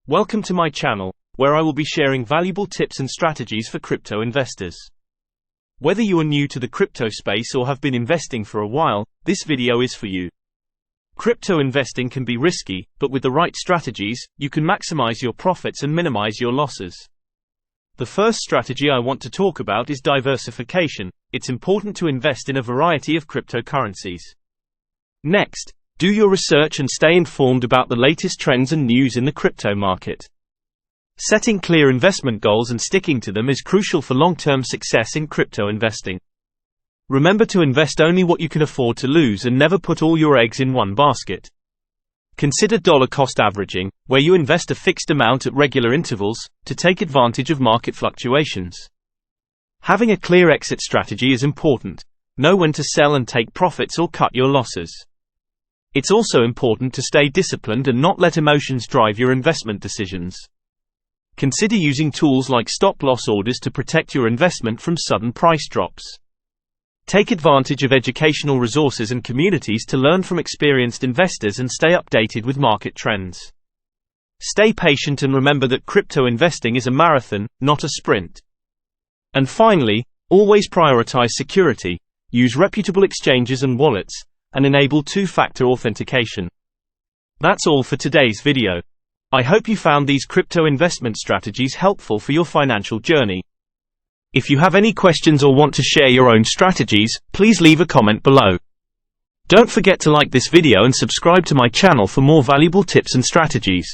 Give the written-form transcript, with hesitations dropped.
Welcome to my channel, where I will be sharing valuable tips and strategies for crypto investors. Whether you are new to the crypto space or have been investing for a while, this video is for you. Crypto investing can be risky, but with the right strategies, you can maximize your profits and minimize your losses. The first strategy I want to talk about is diversification. It's important to invest in a variety of cryptocurrencies. Next, do your research and stay informed about the latest trends and news in the crypto market. Setting clear investment goals and sticking to them is crucial for long-term success in crypto investing. Remember to invest only what you can afford to lose and never put all your eggs in one basket. Consider dollar cost averaging, where you invest a fixed amount at regular intervals to take advantage of market fluctuations. Having a clear exit strategy is important. Know when to sell and take profits or cut your losses. It's also important to stay disciplined and not let emotions drive your investment decisions. Consider using tools like stop-loss orders to protect your investment from sudden price drops. Take advantage of educational resources and communities to learn from experienced investors and stay updated with market trends. Stay patient and remember that crypto investing is a marathon, not a sprint. And finally, always prioritize security, use reputable exchanges and wallets, and enable two-factor authentication. That's all for today's video. I hope you found these crypto investment strategies helpful for your financial journey. If you have any questions or want to share your own strategies, please leave a comment below. Don't forget to like this video and subscribe to my channel for more valuable tips and strategies.